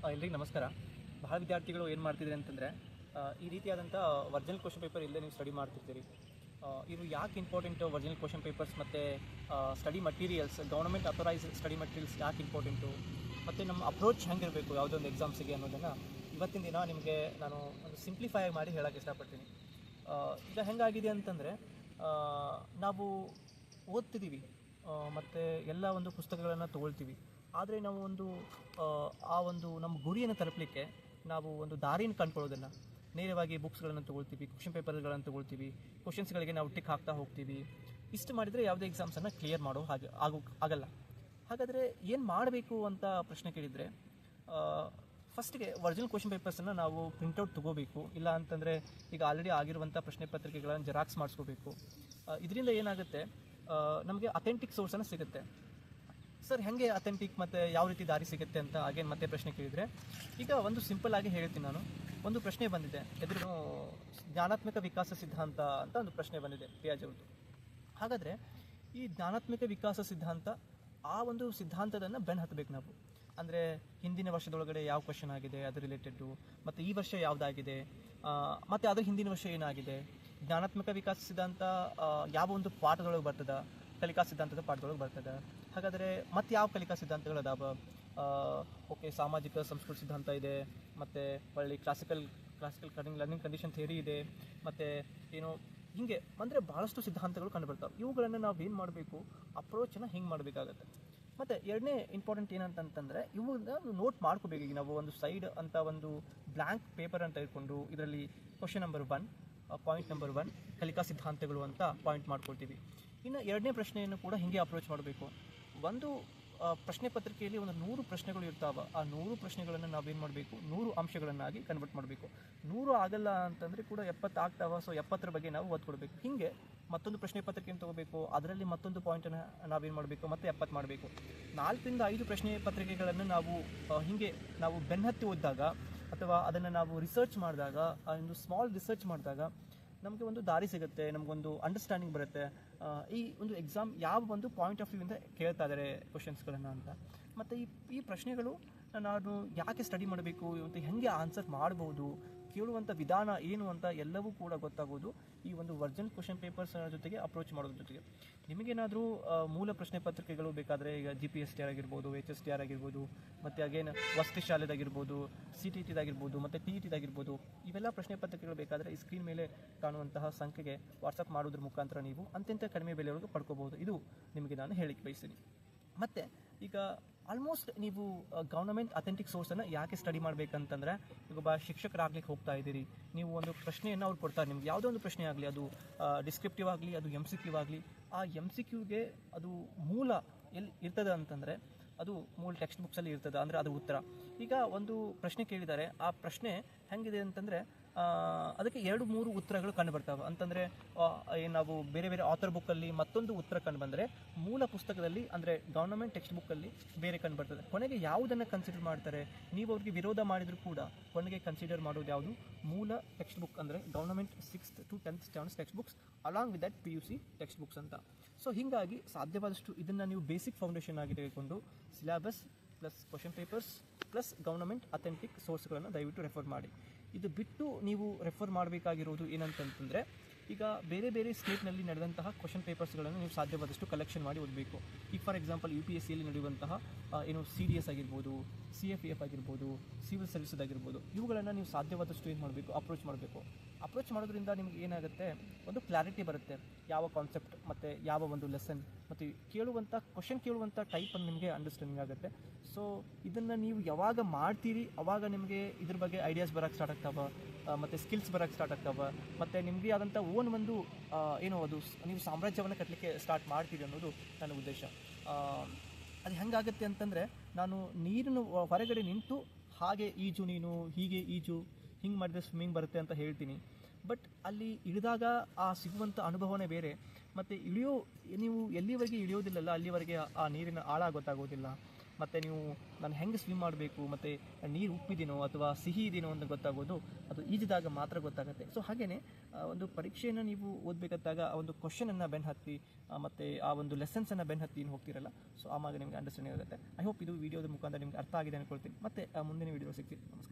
ಎಲ್ರಿಗೂ ನಮಸ್ಕಾರ. ಬಹಳ ವಿದ್ಯಾರ್ಥಿಗಳು ಏನು ಮಾಡ್ತಿದ್ದಾರೆ ಅಂತಂದರೆ, ಈ ರೀತಿಯಾದಂಥ ಒರಿಜಿನಲ್ ಕ್ವಶನ್ ಪೇಪರ್ ಇಲ್ಲದೆ ನೀವು ಸ್ಟಡಿ ಮಾಡ್ತಿರ್ತೀರಿ. ಇದು ಯಾಕೆ ಇಂಪಾರ್ಟೆಂಟು? ಒರಿಜಿನಲ್ ಕ್ವಶನ್ ಪೇಪರ್ಸ್ ಮತ್ತು study materials, government authorise study materials ಯಾಕೆ ಇಂಪಾರ್ಟೆಂಟು, ಮತ್ತು ನಮ್ಮ ಅಪ್ರೋಚ್ ಹೆಂಗಿರಬೇಕು ಯಾವುದೋ ಒಂದು ಎಕ್ಸಾಮ್ಸಿಗೆ ಅನ್ನೋದನ್ನು ಇವತ್ತಿನ ದಿನ ನಿಮಗೆ ನಾನು ಒಂದು ಸಿಂಪ್ಲಿಫೈ ಮಾಡಿ ಹೇಳೋಕ್ಕೆ ಇಷ್ಟಪಡ್ತೀನಿ. ಈಗ ಹೆಂಗಾಗಿದೆ ಅಂತಂದರೆ, ನಾವು ಓದ್ತಿದ್ದೀವಿ ಮತ್ತು ಎಲ್ಲ ಒಂದು ಪುಸ್ತಕಗಳನ್ನು ತೊಗೊಳ್ತೀವಿ. ಆದರೆ ನಾವು ನಮ್ಮ ಗುರಿಯನ್ನು ತಲುಪಲಿಕ್ಕೆ ನಾವು ಒಂದು ದಾರಿಯನ್ನು ಕಂಡುಕೊಳ್ಳೋದಿಲ್ಲ. ನೇರವಾಗಿ ಬುಕ್ಸ್ಗಳನ್ನು ತೊಗೊಳ್ತೀವಿ, ಕ್ವಶನ್ ಪೇಪರ್ಗಳನ್ನು ತೊಗೊಳ್ತೀವಿ, ಕ್ವಶನ್ಸ್ಗಳಿಗೆ ನಾವು ಟಿಕ್ ಹಾಕ್ತಾ ಹೋಗ್ತೀವಿ. ಇಷ್ಟು ಮಾಡಿದರೆ ಯಾವುದೇ ಎಕ್ಸಾಮ್ಸನ್ನು ಕ್ಲಿಯರ್ ಮಾಡೋ ಆಗಲ್ಲ. ಹಾಗಾದರೆ ಏನು ಮಾಡಬೇಕು ಅಂತ ಪ್ರಶ್ನೆ ಕೇಳಿದರೆ, ಫಸ್ಟಿಗೆ ಒರಿಜಿನಲ್ ಕ್ವಶನ್ ಪೇಪರ್ಸನ್ನು ನಾವು ಪ್ರಿಂಟೌಟ್ ತೊಗೋಬೇಕು. ಇಲ್ಲ ಅಂತಂದರೆ ಈಗ ಆಲ್ರೆಡಿ ಆಗಿರುವಂಥ ಪ್ರಶ್ನೆ ಪತ್ರಿಕೆಗಳನ್ನು ಜೆರಾಕ್ಸ್ ಮಾಡಿಸ್ಕೋಬೇಕು. ಇದರಿಂದ ಏನಾಗುತ್ತೆ, ನಮಗೆ ಅಥೆಂಟಿಕ್ ಸೋರ್ಸನ್ನು ಸಿಗುತ್ತೆ. ಸರ್ ಹೇಗೆ ಅಥೆಂಟಿಕ್ ಮತ್ತು ಯಾವ ರೀತಿ ದಾರಿ ಸಿಗುತ್ತೆ ಅಂತ ಹಾಗೇನು ಮತ್ತೆ ಪ್ರಶ್ನೆ ಕೇಳಿದರೆ, ಈಗ ಒಂದು ಸಿಂಪಲ್ ಆಗಿ ಹೇಳ್ತೀನಿ ನಾನು. ಒಂದು ಪ್ರಶ್ನೆ ಬಂದಿದೆ, ಎದುರು ಜ್ಞಾನಾತ್ಮಕ ವಿಕಾಸ ಸಿದ್ಧಾಂತ ಅಂತ ಒಂದು ಪ್ರಶ್ನೆ ಬಂದಿದೆ ಪಿಯಾಜೆ ಅವ್ರದ್ದು. ಹಾಗಾದರೆ ಈ ಜ್ಞಾನಾತ್ಮಕ ವಿಕಾಸ ಸಿದ್ಧಾಂತ, ಆ ಒಂದು ಸಿದ್ಧಾಂತದನ್ನು ಬೆನ್ನು ಹತ್ತಬೇಕು ನಾವು. ಅಂದರೆ ಹಿಂದಿನ ವರ್ಷದೊಳಗಡೆ ಯಾವ ಕ್ವಶನ್ ಆಗಿದೆ ಅದು ರಿಲೇಟೆಡ್ಡು, ಮತ್ತು ಈ ವರ್ಷ ಯಾವುದಾಗಿದೆ, ಮತ್ತು ಅದ್ರ ಹಿಂದಿನ ವರ್ಷ ಏನಾಗಿದೆ, ಜ್ಞಾನಾತ್ಮಕ ವಿಕಾಸ ಸಿದ್ಧಾಂತ ಯಾವ ಒಂದು ಪಾಠದೊಳಗೆ ಬರ್ತದೆ, ಕಲಿಕಾ ಸಿದ್ಧಾಂತದ ಪಾಠದೊಳಗೆ ಬರ್ತದೆ. ಹಾಗಾದರೆ ಮತ್ತು ಯಾವ ಕಲಿಕಾ ಸಿದ್ಧಾಂತಗಳು ಅದಾವ? ಓಕೆ, ಸಾಮಾಜಿಕ ಸಂಸ್ಕೃತಿ ಸಿದ್ಧಾಂತ ಇದೆ, ಮತ್ತು ಒಳ್ಳೆ ಕ್ಲಾಸಿಕಲ್ ಲರ್ನಿಂಗ್ ಕಂಡೀಷನ್ ಥಿಯರಿ ಇದೆ, ಮತ್ತು ಏನು ಹೀಗೆ ಅಂದರೆ ಭಾಳಷ್ಟು ಸಿದ್ಧಾಂತಗಳು ಕಂಡುಬರ್ತಾವೆ. ಇವುಗಳನ್ನು ನಾವು ಏನು ಮಾಡಬೇಕು, ಅಪ್ರೋಚನ್ನು ಹಿಂಗೆ ಮಾಡಬೇಕಾಗತ್ತೆ. ಮತ್ತು ಎರಡನೇ ಇಂಪಾರ್ಟೆಂಟ್ ಏನಂತಂತಂದರೆ, ಇವನ್ನ ನೋಟ್ ಮಾಡ್ಕೋಬೇಕು. ಈಗ ನಾವು ಒಂದು ಸೈಡ್ ಅಂತ ಒಂದು ಬ್ಲ್ಯಾಂಕ್ ಪೇಪರ್ ಅಂತ ಇಟ್ಕೊಂಡು ಇದರಲ್ಲಿ ಕ್ವಶನ್ ನಂಬರ್ 1, ಪಾಯಿಂಟ್ ನಂಬರ್ 1 ಕಲಿಕಾ ಸಿದ್ಧಾಂತಗಳು ಅಂತ ಪಾಯಿಂಟ್ ಮಾಡ್ಕೊಳ್ತೀವಿ. ಇನ್ನು ಎರಡನೇ ಪ್ರಶ್ನೆಯನ್ನು ಕೂಡ ಹೀಗೆ ಅಪ್ರೋಚ್ ಮಾಡಬೇಕು. ಒಂದು ಪ್ರಶ್ನೆ ಪತ್ರಿಕೆಯಲ್ಲಿ ಒಂದು 100 ಪ್ರಶ್ನೆಗಳು ಇರ್ತಾವೆ. ಆ 100 ಪ್ರಶ್ನೆಗಳನ್ನು ನಾವೇನು ಮಾಡಬೇಕು, 100 ಅಂಶಗಳನ್ನಾಗಿ ಕನ್ವರ್ಟ್ ಮಾಡಬೇಕು. 100 ಆಗಲ್ಲ ಅಂತಂದರೆ ಕೂಡ 70 ಆಗ್ತಾವೆ. ಸೊ 70ರ ಬಗ್ಗೆ ನಾವು ಒತ್ತು ಕೊಡಬೇಕು. ಹೀಗೆ ಮತ್ತೊಂದು ಪ್ರಶ್ನೆ ಪತ್ರಿಕೆಯನ್ನು ತೊಗೋಬೇಕು, ಅದರಲ್ಲಿ ಮತ್ತೊಂದು ಪಾಯಿಂಟನ್ನು ನಾವೇನು ಮಾಡಬೇಕು, ಮತ್ತೆ 70 ಮಾಡಬೇಕು. 4 ರಿಂದ 5 ಪ್ರಶ್ನೆ ಪತ್ರಿಕೆಗಳನ್ನು ನಾವು ಹೀಗೆ ನಾವು ಬೆನ್ನತ್ತಿ ಓದಿದಾಗ, ಅಥವಾ ಅದನ್ನು ನಾವು ರಿಸರ್ಚ್ ಮಾಡಿದಾಗ, ಒಂದು ಸ್ಮಾಲ್ ರಿಸರ್ಚ್ ಮಾಡಿದಾಗ ನಮಗೆ ಒಂದು ದಾರಿ ಸಿಗುತ್ತೆ, ನಮಗೊಂದು ಅಂಡರ್ಸ್ಟ್ಯಾಂಡಿಂಗ್ ಬರುತ್ತೆ. ಈ ಒಂದು ಎಕ್ಸಾಮ್ ಯಾವ ಒಂದು ಪಾಯಿಂಟ್ ಆಫ್ ವ್ಯೂವಿಂದ ಕೇಳ್ತಾ ಇದ್ದಾರೆ ಕ್ವಶನ್ಸ್ಗಳನ್ನು ಅಂತ. ಮತ್ತು ಈ ಪ್ರಶ್ನೆಗಳು ನಾನು ಯಾಕೆ ಸ್ಟಡಿ ಮಾಡಬೇಕು ಮತ್ತು ಹೇಗೆ ಆನ್ಸರ್ ಮಾಡ್ಬೋದು, ಕೇಳುವಂಥ ವಿಧಾನ ಏನು ಅಂತ ಎಲ್ಲವೂ ಕೂಡ ಗೊತ್ತಾಗೋದು ಈ ಒಂದು ಒರಿಜಿನಲ್ ಕ್ವಶನ್ ಪೇಪರ್ಸ್ ಜೊತೆಗೆ ಅಪ್ರೋಚ್ ಮಾಡೋದ್ರ ಜೊತೆಗೆ. ನಿಮಗೇನಾದರೂ ಮೂಲ ಪ್ರಶ್ನೆ ಪತ್ರಿಕೆಗಳು ಬೇಕಾದರೆ, ಈಗ GPSTR ಆಗಿರ್ಬೋದು, HSTR ಆಗಿರ್ಬೋದು, ಮತ್ತು ಅಗೇನ್ ವಸತಿ ಶಾಲೆದಾಗಿರ್ಬೋದು, CTT ಮತ್ತು TET ಇವೆಲ್ಲ ಪ್ರಶ್ನೆ ಪತ್ರಿಕೆಗಳು ಬೇಕಾದರೆ ಈ ಸ್ಕ್ರೀನ್ ಮೇಲೆ ಕಾಣುವಂತಹ ಸಂಖ್ಯೆಗೆ ವಾಟ್ಸಪ್ ಮಾಡೋದ್ರ ಮುಖಾಂತರ ನೀವು ಅತ್ಯಂತ ಕಡಿಮೆ ಬೆಲೆಯೊಳಗೆ ಪಡ್ಕೋಬೋದು. ಇದು ನಿಮಗೆ ನಾನು ಹೇಳಿಕ್ಕೆ ಬಯಸ್ತೀನಿ. ಮತ್ತು ಈಗ ಆಲ್ಮೋಸ್ಟ್ ನೀವು ಗೌರ್ಮೆಂಟ್ ಅಥೆಂಟಿಕ್ ಸೋರ್ಸನ್ನು ಯಾಕೆ ಸ್ಟಡಿ ಮಾಡಬೇಕಂತಂದರೆ, ಈಗ ಒಬ್ಬ ಶಿಕ್ಷಕರಾಗ್ಲಿಕ್ಕೆ ಹೋಗ್ತಾ ಇದ್ದೀರಿ, ನೀವು ಒಂದು ಪ್ರಶ್ನೆಯನ್ನು ಅವ್ರು ಕೊಡ್ತಾರೆ ನಿಮ್ಗೆ, ಯಾವುದೋ ಒಂದು ಪ್ರಶ್ನೆ ಆಗಲಿ, ಅದು ಡಿಸ್ಕ್ರಿಪ್ಟಿವ್ ಆಗಲಿ, ಅದು MCQ ಆಗಲಿ. ಆ MCQಗೆ ಅದು ಮೂಲ ಎಲ್ಲಿ ಇರ್ತದೆ ಅಂತಂದರೆ, ಅದು ಮೂಲ ಟೆಕ್ಸ್ಟ್ ಬುಕ್ಸಲ್ಲಿ ಇರ್ತದೆ, ಅಂದರೆ ಅದು ಉತ್ತರ. ಈಗ ಒಂದು ಪ್ರಶ್ನೆ ಕೇಳಿದ್ದಾರೆ, ಆ ಪ್ರಶ್ನೆ ಹೆಂಗಿದೆ ಅಂತಂದರೆ, ಅದಕ್ಕೆ 2-3 ಉತ್ತರಗಳು ಕಂಡು ಬರ್ತಾವೆ. ಅಂತಂದರೆ ಏನು ನಾವು ಬೇರೆ ಬೇರೆ ಆಥರ್ ಬುಕ್ಕಲ್ಲಿ ಮತ್ತೊಂದು ಉತ್ತರ ಕಂಡು ಬಂದರೆ, ಮೂಲ ಪುಸ್ತಕದಲ್ಲಿ ಅಂದರೆ ಗೌರ್ಮೆಂಟ್ ಟೆಕ್ಸ್ಟ್ ಬುಕ್ಕಲ್ಲಿ ಬೇರೆ ಕಂಡು ಬರ್ತದೆ. ಕೊನೆಗೆ ಯಾವುದನ್ನು ಕನ್ಸಿಡರ್ ಮಾಡ್ತಾರೆ? ನೀವು ಅವ್ರಿಗೆ ವಿರೋಧ ಮಾಡಿದರೂ ಕೂಡ ಕೊನೆಗೆ ಕನ್ಸಿಡರ್ ಮಾಡೋದು ಯಾವುದು? ಮೂಲ ಟೆಕ್ಸ್ಟ್ ಬುಕ್, ಅಂದರೆ government 6th to 10th standards text books along with that PUC text books ಅಂತ. ಸೊ ಹೀಗಾಗಿ ಸಾಧ್ಯವಾದಷ್ಟು ಇದನ್ನು ನೀವು ಬೇಸಿಕ್ ಫೌಂಡೇಶನ್ ಆಗಿ ತೆಗೆದುಕೊಂಡು syllabus plus question papers plus government authentic ಸೋರ್ಸ್ಗಳನ್ನು ದಯವಿಟ್ಟು ರೆಫರ್ ಮಾಡಿ. ಇದು ಬಿಟ್ಟು ನೀವು ರೆಫರ್ ಮಾಡಬೇಕಾಗಿರೋದು ಏನಂತಂತಂದರೆ, ಈಗ ಬೇರೆ ಬೇರೆ ಸ್ಟೇಟ್ನಲ್ಲಿ ನಡೆದಂತಹ ಕ್ವಶನ್ ಪೇಪರ್ಸ್ಗಳನ್ನು ನೀವು ಸಾಧ್ಯವಾದಷ್ಟು ಕಲೆಕ್ಷನ್ ಮಾಡಿ ಓದಬೇಕು. ಈಗ ಫಾರ್ ಎಕ್ಸಾಂಪಲ್ UPSCಯಲ್ಲಿ ನಡೆಯುವಂತಹ ಏನು CDS ಆಗಿರ್ಬೋದು, CFEF ಆಗಿರ್ಬೋದು, ಸಿವಿಲ್ ಸರ್ವಿಸಸ್ ಆಗಿರ್ಬೋದು, ಇವುಗಳನ್ನು ನೀವು ಸಾಧ್ಯವಾದಷ್ಟು ಏನು ಮಾಡಬೇಕು, ಅಪ್ರೋಚ್ ಮಾಡೋದ್ರಿಂದ ನಿಮಗೆ ಏನಾಗುತ್ತೆ, ಒಂದು ಕ್ಲಾರಿಟಿ ಬರುತ್ತೆ, ಯಾವ ಕಾನ್ಸೆಪ್ಟ್ ಮತ್ತು ಯಾವ ಒಂದು ಲೆಸನ್ ಮತ್ತು ಕೇಳುವಂಥ ಟೈಪನ್ನು ನಿಮಗೆ ಅಂಡರ್ಸ್ಟ್ಯಾಂಡಿಂಗ್ ಆಗುತ್ತೆ. ಸೊ ಇದನ್ನು ನೀವು ಯಾವಾಗ ಮಾಡ್ತೀರಿ ಆವಾಗ ನಿಮಗೆ ಇದ್ರ ಬಗ್ಗೆ ಐಡಿಯಾಸ್ ಬರೋಕ್ಕೆ ಸ್ಟಾರ್ಟ್ ಆಗ್ತಾವೆ, ಮತ್ತು ಸ್ಕಿಲ್ಸ್ ಬರೋಕ್ಕೆ ಸ್ಟಾರ್ಟ್ ಆಗ್ತಾವೆ, ಮತ್ತು ನಿಮಗೆ ಆದಂಥ ಓನ್ ಒಂದು ಅದು ನೀವು ಸಾಮ್ರಾಜ್ಯವನ್ನು ಕಟ್ಟಲಿಕ್ಕೆ ಸ್ಟಾರ್ಟ್ ಮಾಡ್ತೀರಿ ಅನ್ನೋದು ನನ್ನ ಉದ್ದೇಶ. ಅದು ಹೆಂಗಾಗುತ್ತೆ ಅಂತಂದರೆ, ನಾನು ನೀರಿನ ಹೊರಗಡೆ ನಿಂತು ಹಾಗೆ ಈಜು ನೀನು, ಹೀಗೆ ಈಜು, ಹಿಂಗೆ ಮಾಡಿದ್ರೆ ಸ್ವಿಮ್ಮಿಂಗ್ ಬರುತ್ತೆ ಅಂತ ಹೇಳ್ತೀನಿ. ಬಟ್ ಅಲ್ಲಿ ಇಳಿದಾಗ ಆ ಸಿಗುವಂಥ ಅನುಭವನೇ ಬೇರೆ. ಮತ್ತು ನೀವು ಎಲ್ಲಿವರೆಗೆ ಇಳಿಯೋದಿಲ್ಲಲ್ಲ ಅಲ್ಲಿವರೆಗೆ ಆ ನೀರಿನ ಆಳ ಗೊತ್ತಾಗೋದಿಲ್ಲ. ಮತ್ತು ನೀವು ನಾನು ಹೆಂಗೆ ಸ್ವಿಮ್ ಮಾಡಬೇಕು ಮತ್ತು ನೀರು ಉಪ್ಪಿದೆನೋ ಅಥವಾ ಸಿಹಿ ಇದೆಯೋ ಅಂತ ಗೊತ್ತಾಗೋದು ಅದು ಈಜಿದಾಗ ಮಾತ್ರ ಗೊತ್ತಾಗುತ್ತೆ. ಸೊ ಹಾಗೆಯೇ ಒಂದು ಪರೀಕ್ಷೆಯನ್ನು ನೀವು ಓದಬೇಕಾದಾಗ ಆ ಒಂದು ಕ್ವಶನನ್ನು ಬೆನ್ನು ಹತ್ತಿ ಮತ್ತು ಆ ಒಂದು ಲೆಸನ್ಸನ್ನು ಬೆನ್ನು ಹತ್ತಿ ಏನು ಹೋಗ್ತಿರಲ್ಲ, ಸೊ ಆವಾಗ ನಿಮಗೆ ಅಂಡರ್ಸ್ಟ್ಯಾಂಡಿಂಗ್ ಆಗುತ್ತೆ. ಐ ಹೋಪ್ ಇದು ವಿಡಿಯೋದ ಮುಖಾಂತರ ನಿಮ್ಗೆ ಅರ್ಥ ಆಗಿದೆ ಅಂದ್ಕೊಳ್ತೀನಿ. ಮತ್ತೆ ಮುಂದಿನ ವಿಡಿಯೋ ಸಿಗ್ತೀನಿ. ನಮಸ್ಕಾರ.